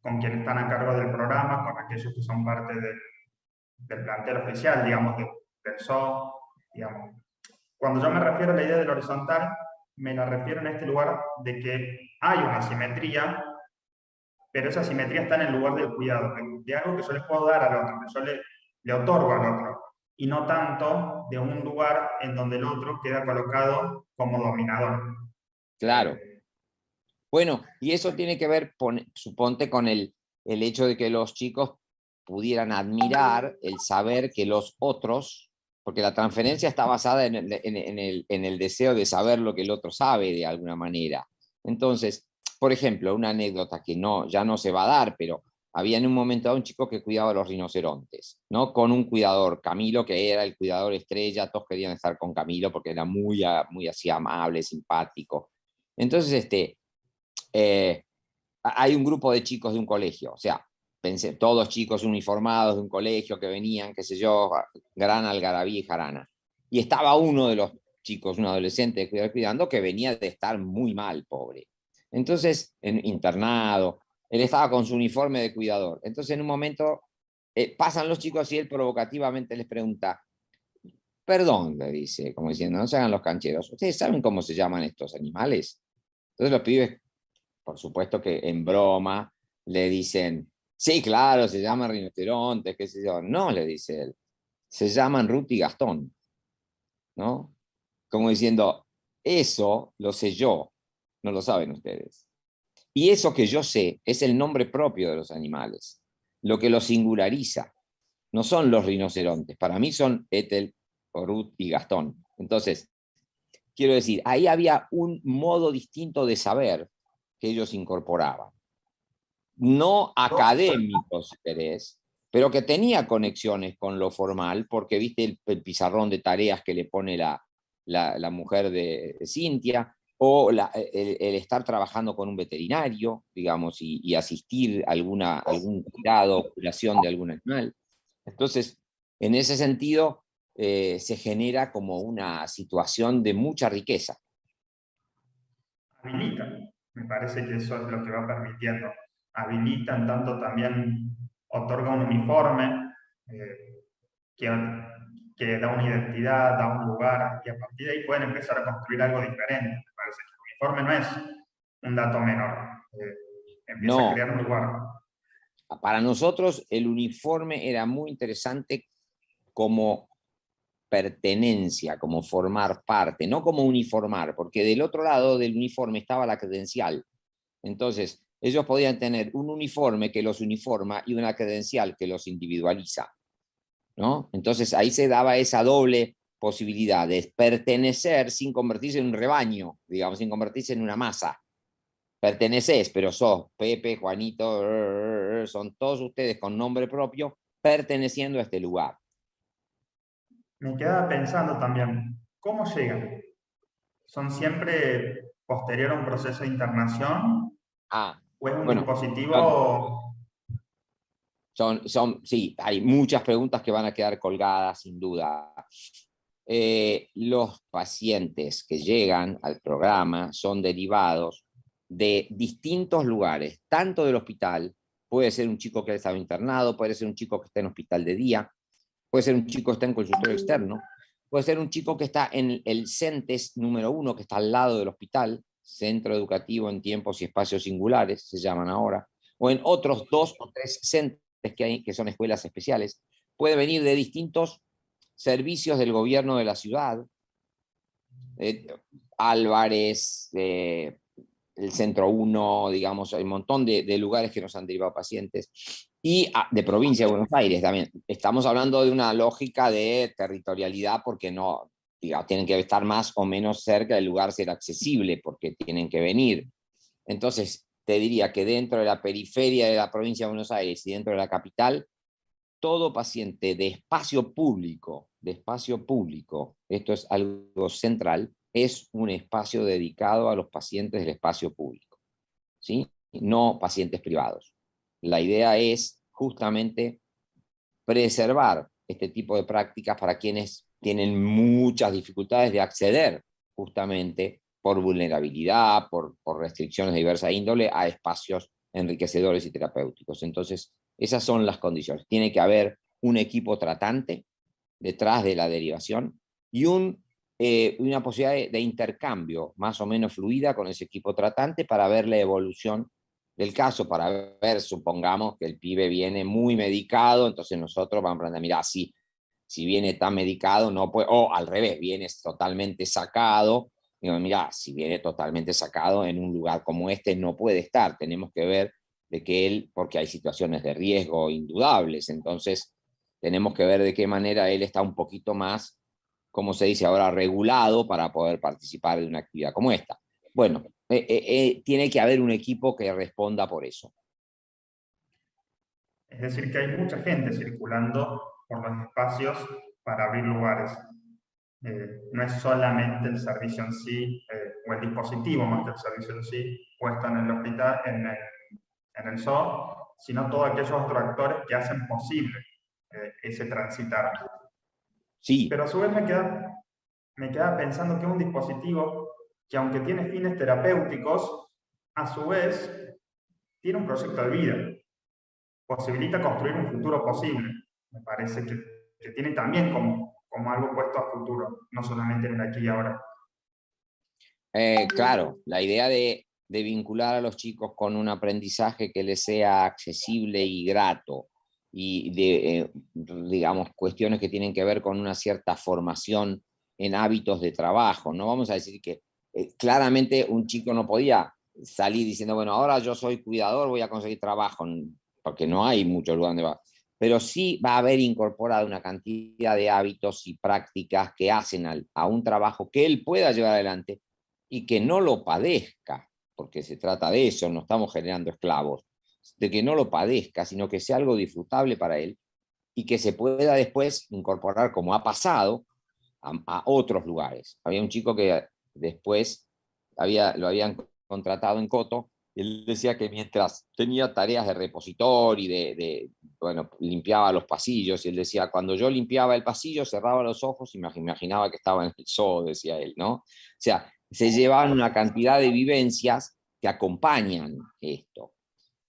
con quienes están a cargo del programa, con aquellos que son parte del plantel oficial, digamos, del zoo, digamos. Cuando yo me refiero a la idea del horizontal, me la refiero en este lugar de que hay una simetría, pero esa simetría está en el lugar del cuidado, de algo que yo le puedo dar al otro, que yo le otorgo al otro, y no tanto de un lugar en donde el otro queda colocado como dominador. Claro. Bueno, y eso tiene que ver, suponte, con el hecho de que los chicos pudieran admirar el saber que los otros, porque la transferencia está basada en el deseo de saber lo que el otro sabe de alguna manera. Entonces, por ejemplo, una anécdota que ya no se va a dar, pero había en un momento dado un chico que cuidaba a los rinocerontes, ¿no? Con un cuidador, Camilo, que era el cuidador estrella, todos querían estar con Camilo porque era muy así amable, simpático. Entonces, hay un grupo de chicos de un colegio, o sea, pensé, todos chicos uniformados de un colegio que venían, qué sé yo, gran algarabía y jarana. Y estaba uno de los chicos, un adolescente de cuidar cuidando que venía de estar muy mal, pobre. Entonces, internado, él estaba con su uniforme de cuidador. Entonces, en un momento, pasan los chicos y él provocativamente les pregunta, perdón, le dice, como diciendo, no se hagan los cancheros, ¿ustedes saben cómo se llaman estos animales? Entonces los pibes, por supuesto que en broma, le dicen, sí, claro, se llaman rinocerontes, qué sé yo. No, le dice él, se llaman Ruth y Gastón, ¿no? Como diciendo, eso lo sé yo, no lo saben ustedes. Y eso que yo sé es el nombre propio de los animales, lo que los singulariza. No son los rinocerontes, para mí son Ethel, Ruth y Gastón. Entonces, quiero decir, ahí había un modo distinto de saber que ellos incorporaban. No académico, si querés, pero que tenía conexiones con lo formal, porque viste el pizarrón de tareas que le pone la mujer de Cintia, o el estar trabajando con un veterinario, digamos, y asistir a algún cuidado o curación de algún animal. Entonces, en ese sentido, se genera como una situación de mucha riqueza. Habilitan, me parece que eso es lo que va permitiendo. Habilitan, tanto también otorga un uniforme que, que da una identidad, da un lugar, y a partir de ahí pueden empezar a construir algo diferente. Me parece que el uniforme no es un dato menor, empieza a No, crear un lugar. para nosotros el uniforme era muy interesante como pertenencia, como formar parte, no como uniformar, porque del otro lado del uniforme estaba la credencial. Entonces, ellos podían tener un uniforme que los uniforma y una credencial que los individualiza, ¿no? Entonces, ahí se daba esa doble posibilidad de pertenecer sin convertirse en un rebaño, digamos, sin convertirse en una masa. Perteneces, pero sos Pepe, Juanito, son todos ustedes con nombre propio, perteneciendo a este lugar. Me quedaba pensando también, ¿cómo llegan? ¿Son siempre posterior a un proceso de internación? Ah, ¿O es un bueno, son, dispositivo? sí, hay muchas preguntas que van a quedar colgadas, sin duda. Los pacientes que llegan al programa son derivados de distintos lugares, tanto del hospital, puede ser un chico que ha estado internado, puede ser un chico que está en hospital de día, puede ser un chico que está en consultorio externo, puede ser un chico que está en el CENTES número 1, que está al lado del hospital, Centro Educativo en Tiempos y Espacios Singulares, se llaman ahora, o en otros 2 o 3 CENTES que hay, que son escuelas especiales. Puede venir de distintos servicios del gobierno de la ciudad, Álvarez, el Centro 1, digamos, hay un montón de lugares que nos han derivado pacientes, y de provincia de Buenos Aires también. Estamos hablando de una lógica de territorialidad porque no, digamos, tienen que estar más o menos cerca del lugar, ser accesible, porque tienen que venir. Entonces, te diría que dentro de la periferia de la provincia de Buenos Aires y dentro de la capital, todo paciente de espacio público, esto es algo central, es un espacio dedicado a los pacientes del espacio público, ¿sí? No pacientes privados. La idea es justamente preservar este tipo de prácticas para quienes tienen muchas dificultades de acceder justamente por vulnerabilidad, por restricciones de diversa índole, a espacios enriquecedores y terapéuticos. Entonces, esas son las condiciones. Tiene que haber un equipo tratante detrás de la derivación y una posibilidad de intercambio más o menos fluida con ese equipo tratante para ver la evolución del caso, para ver, supongamos que el pibe viene muy medicado, entonces nosotros vamos a aprender, mira, si viene tan medicado, no puede, o al revés, viene totalmente sacado, digo, mira, si viene totalmente sacado en un lugar como este, no puede estar, tenemos que ver de que él, porque hay situaciones de riesgo indudables, entonces tenemos que ver de qué manera él está un poquito más, como se dice ahora, regulado para poder participar de una actividad como esta. Bueno, tiene que haber un equipo que responda por eso. Es decir, que hay mucha gente circulando por los espacios para abrir lugares. No es solamente el servicio en sí, o el dispositivo más que el servicio en sí, puesto en el hospital, en el SOH, sino todos aquellos otros actores que hacen posible ese transitar. Sí. Pero a su vez me queda me quedaba pensando que es un dispositivo que, aunque tiene fines terapéuticos, a su vez tiene un proyecto de vida, posibilita construir un futuro posible. Me parece que tiene también como algo puesto a futuro, no solamente en el aquí y ahora. Claro, la idea de vincular a los chicos con un aprendizaje que les sea accesible y grato, y de, digamos, cuestiones que tienen que ver con una cierta formación en hábitos de trabajo. No vamos a decir que claramente un chico no podía salir diciendo, bueno, ahora yo soy cuidador, voy a conseguir trabajo, porque no hay mucho lugar donde va. Pero sí va a haber incorporado una cantidad de hábitos y prácticas que hacen a un trabajo que él pueda llevar adelante y que no lo padezca, porque se trata de eso, no estamos generando esclavos, de que no lo padezca, sino que sea algo disfrutable para él y que se pueda después incorporar, como ha pasado, a otros lugares. Había un chico que después lo habían contratado en Coto, y él decía que mientras tenía tareas de repositor y bueno, limpiaba los pasillos, y él decía, cuando yo limpiaba el pasillo, cerraba los ojos y me imaginaba que estaba en el zoo, decía él, ¿no? O sea, se llevan una cantidad de vivencias que acompañan esto.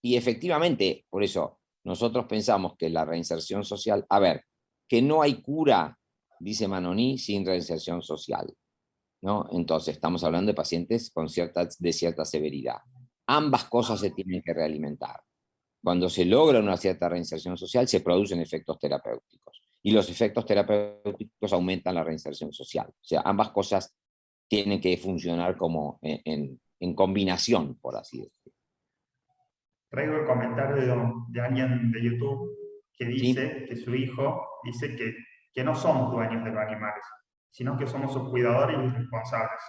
Y efectivamente, por eso, nosotros pensamos que la reinserción social, a ver, que no hay cura, dice Manoni, sin reinserción social, ¿no? Entonces, estamos hablando de pacientes de cierta severidad. Ambas cosas se tienen que realimentar. Cuando se logra una cierta reinserción social, se producen efectos terapéuticos. Y los efectos terapéuticos aumentan la reinserción social. O sea, ambas cosas tienen que funcionar como en combinación, por así decirlo. Traigo el comentario de alguien de YouTube que dice ¿Sí? que su hijo dice que no somos dueños de los animales, sino que somos sus cuidadores y responsables.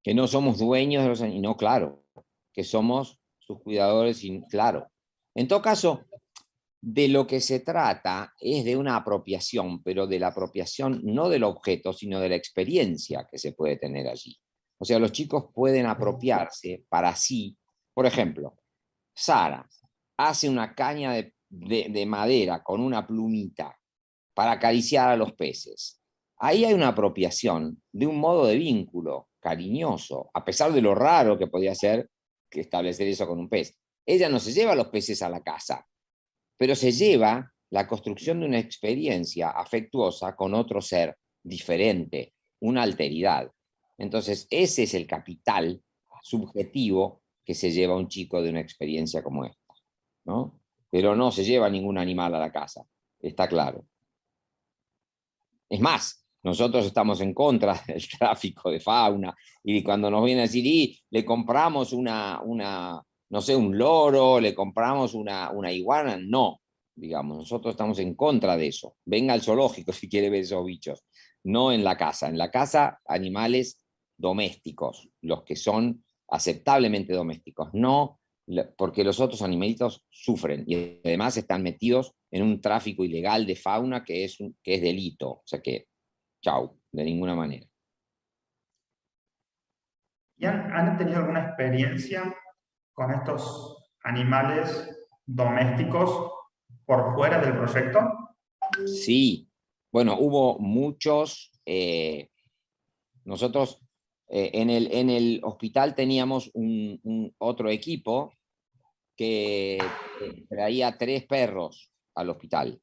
Que no somos dueños de los animales, no, claro, que somos sus cuidadores, y claro. En todo caso, de lo que se trata es de una apropiación, pero de la apropiación no del objeto, sino de la experiencia que se puede tener allí. O sea, los chicos pueden apropiarse para sí. Por ejemplo, Sara hace una caña de madera con una plumita para acariciar a los peces. Ahí hay una apropiación de un modo de vínculo cariñoso, a pesar de lo raro que podía ser que establecer eso con un pez. Ella no se lleva los peces a la casa, pero se lleva la construcción de una experiencia afectuosa con otro ser diferente, una alteridad. Entonces, ese es el capital subjetivo que se lleva un chico de una experiencia como esta, ¿no? Pero no se lleva ningún animal a la casa, está claro. Es más, nosotros estamos en contra del tráfico de fauna, y cuando nos vienen a decir, y le compramos no sé, un loro, le compramos una iguana, no, digamos, nosotros estamos en contra de eso. Venga al zoológico si quiere ver esos bichos, no en la casa. En la casa, animales domésticos, los que son aceptablemente domésticos, no porque los otros animalitos sufren y además están metidos en un tráfico ilegal de fauna que es delito. O sea que, chau, de ninguna manera. ¿Y han tenido alguna experiencia con estos animales domésticos por fuera del proyecto? Sí, bueno, hubo muchos. Nosotros en el hospital teníamos otro equipo que traía 3 perros al hospital.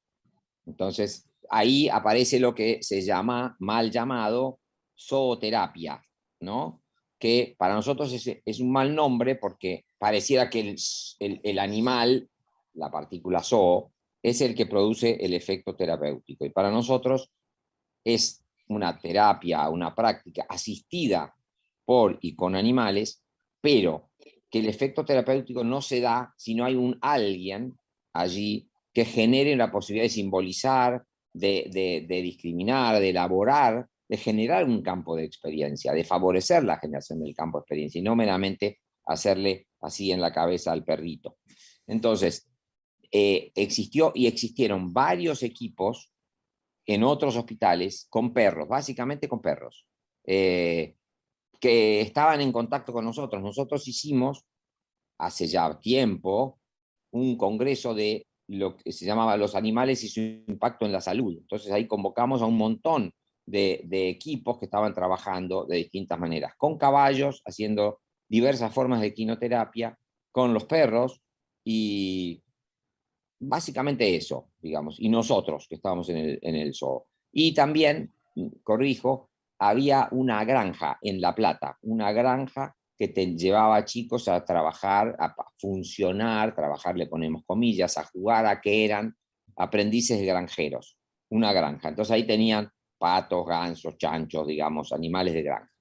Entonces, ahí aparece lo que se llama, mal llamado, zooterapia, ¿no? Que para nosotros es un mal nombre porque pareciera que el animal, la partícula zoo, es el que produce el efecto terapéutico. Y para nosotros es una terapia, una práctica asistida por y con animales, pero que el efecto terapéutico no se da si no hay un alguien allí que genere la posibilidad de simbolizar, de discriminar, de elaborar, de generar un campo de experiencia, de favorecer la generación del campo de experiencia y no meramente hacerle así en la cabeza al perrito. Entonces, existió y existieron varios equipos en otros hospitales con perros, básicamente con perros, que estaban en contacto con nosotros. Nosotros hicimos, hace ya tiempo, un congreso de lo que se llamaba Los animales y su impacto en la salud. Entonces ahí convocamos a un montón de equipos que estaban trabajando de distintas maneras, con caballos, haciendo diversas formas de equinoterapia, con los perros, y básicamente eso, digamos, y nosotros que estábamos en el zoo. Y también, corrijo, había una granja en La Plata, una granja que te llevaba chicos a trabajar, a funcionar, trabajar, le ponemos comillas, a jugar, a que eran aprendices de granjeros, una granja. Entonces ahí tenían patos, gansos, chanchos, digamos, animales de granja.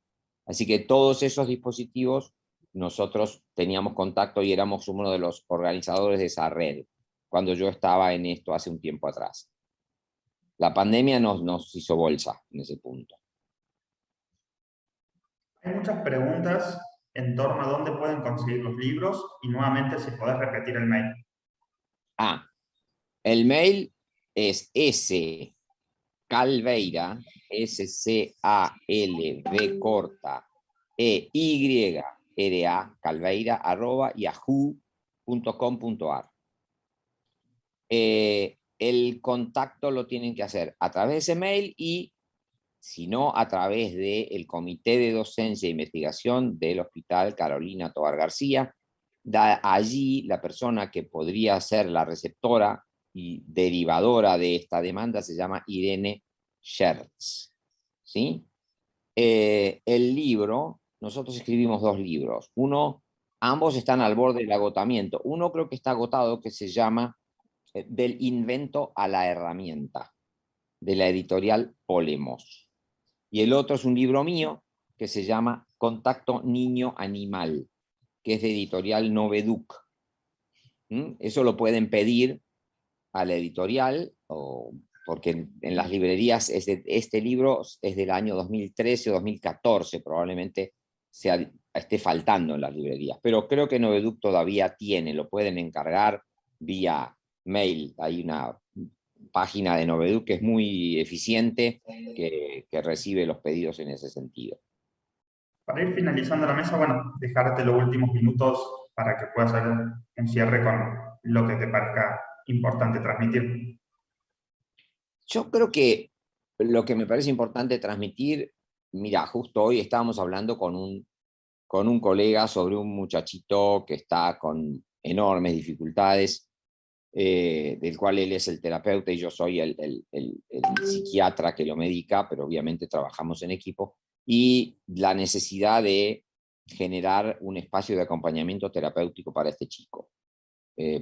Así que todos esos dispositivos nosotros teníamos contacto y éramos uno de los organizadores de esa red, cuando yo estaba en esto hace un tiempo atrás. La pandemia nos hizo bolsa en ese punto. Hay muchas preguntas en torno a dónde pueden conseguir los libros y nuevamente si podés repetir el mail. El mail es scalveira, S-C-A-L-V corta, E-Y-R-A, calveira, @yahoo.com.ar. El contacto lo tienen que hacer a través de ese mail y, si no, a través del Comité de Docencia e Investigación del Hospital Carolina Tovar García. Allí la persona que podría ser la receptora y derivadora de esta demanda se llama Irene Schertz, ¿sí? El libro, nosotros escribimos 2 libros. Ambos están al borde del agotamiento. Uno creo que está agotado, que se llama Del invento a la herramienta, de la editorial Polemos. Y el otro es un libro mío que se llama Contacto Niño-Animal, que es de editorial Noveduc. Eso lo pueden pedir a la editorial, porque en las librerías este libro es del año 2013 o 2014, probablemente esté faltando en las librerías, pero creo que Noveduc todavía tiene, lo pueden encargar vía mail. Hay una página de Noveduc que es muy eficiente, que recibe los pedidos en ese sentido. Para ir finalizando la mesa, bueno, dejarte los últimos minutos para que puedas hacer un cierre con lo que te parezca importante transmitir. Yo creo que lo que me parece importante transmitir, mira, justo hoy estábamos hablando con un colega sobre un muchachito que está con enormes dificultades, del cual él es el terapeuta y yo soy el psiquiatra que lo medica, pero obviamente trabajamos en equipo, y la necesidad de generar un espacio de acompañamiento terapéutico para este chico,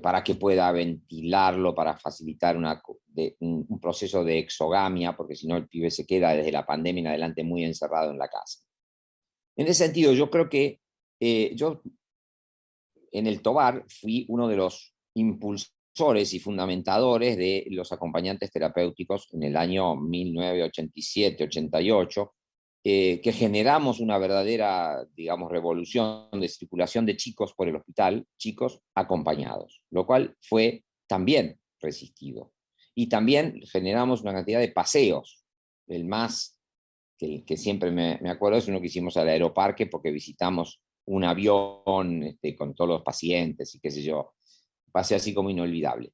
para que pueda ventilarlo, para facilitar un proceso de exogamia, porque si no el pibe se queda desde la pandemia en adelante muy encerrado en la casa. En ese sentido, yo creo que yo en el Tovar fui uno de los impulsores y fundamentadores de los acompañantes terapéuticos en el año 1987-88, que generamos una verdadera, digamos, revolución de circulación de chicos por el hospital, chicos acompañados, lo cual fue también resistido. Y también generamos una cantidad de paseos. El más que siempre me acuerdo es uno que hicimos al Aeroparque, porque visitamos un avión con todos los pacientes y qué sé yo, pasé así como inolvidable.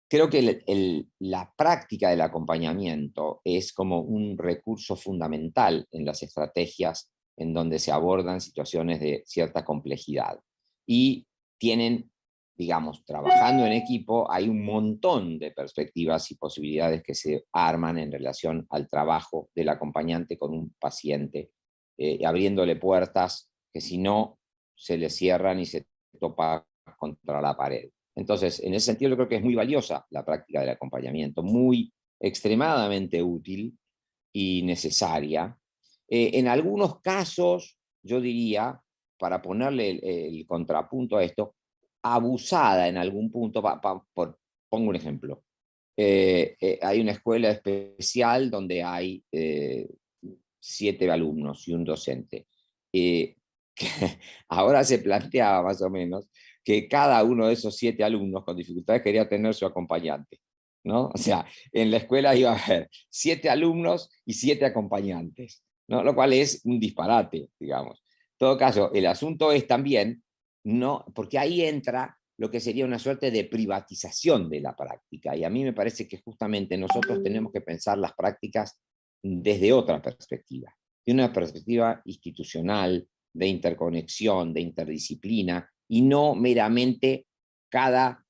Creo que la práctica del acompañamiento es como un recurso fundamental en las estrategias en donde se abordan situaciones de cierta complejidad. Y tienen, digamos, trabajando en equipo, hay un montón de perspectivas y posibilidades que se arman en relación al trabajo del acompañante con un paciente, abriéndole puertas que si no se le cierran y se topa contra la pared. Entonces, en ese sentido yo creo que es muy valiosa la práctica del acompañamiento, muy extremadamente útil y necesaria. En algunos casos, yo diría, para ponerle el contrapunto a esto, abusada en algún punto. Pongo un ejemplo. Hay una escuela especial donde hay 7 alumnos y un docente. Ahora se planteaba más o menos que cada uno de esos 7 alumnos con dificultades quería tener su acompañante, ¿no? O sea, en la escuela iba a haber 7 alumnos y 7 acompañantes, ¿no? Lo cual es un disparate, digamos. En todo caso, el asunto es también, ¿no? Porque ahí entra lo que sería una suerte de privatización de la práctica, y a mí me parece que justamente nosotros tenemos que pensar las prácticas desde otra perspectiva, de una perspectiva institucional, de interconexión, de interdisciplina, y no meramente cada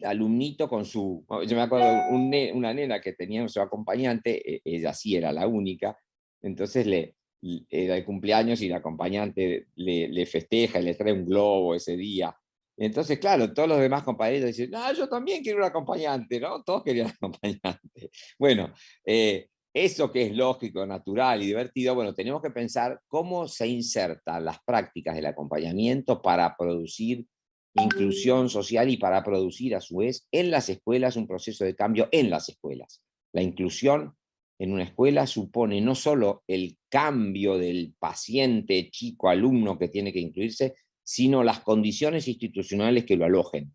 alumnito con su... Yo me acuerdo de una nena que tenía su acompañante, ella sí era la única, entonces era el cumpleaños y la acompañante le festeja y le trae un globo ese día. Entonces, claro, todos los demás compañeros dicen, no, yo también quiero un acompañante, ¿no? Todos querían un acompañante. Bueno, eso que es lógico, natural y divertido, bueno, tenemos que pensar cómo se insertan las prácticas del acompañamiento para producir inclusión social y para producir, a su vez, en las escuelas un proceso de cambio en las escuelas. La inclusión en una escuela supone no solo el cambio del paciente, chico, alumno que tiene que incluirse, sino las condiciones institucionales que lo alojen.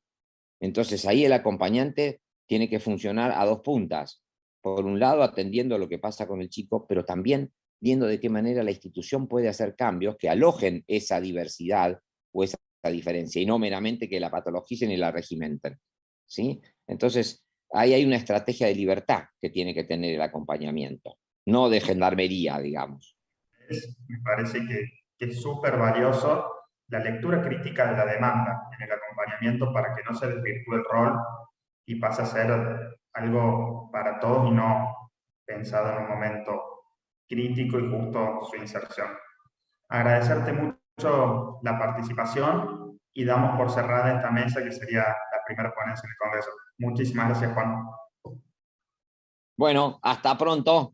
Entonces ahí el acompañante tiene que funcionar a dos puntas. Por un lado, atendiendo lo que pasa con el chico, pero también viendo de qué manera la institución puede hacer cambios que alojen esa diversidad o esa diferencia, y no meramente que la patologicen y la regimenten, ¿sí? Entonces, ahí hay una estrategia de libertad que tiene que tener el acompañamiento, no de gendarmería, digamos. Me parece que es súper valioso la lectura crítica de la demanda en el acompañamiento para que no se desvirtúe el rol y pase a ser algo para todos y no pensado en un momento crítico y justo su inserción. Agradecerte mucho la participación y damos por cerrada esta mesa que sería la primera ponencia en el Congreso. Muchísimas gracias, Juan. Bueno, hasta pronto.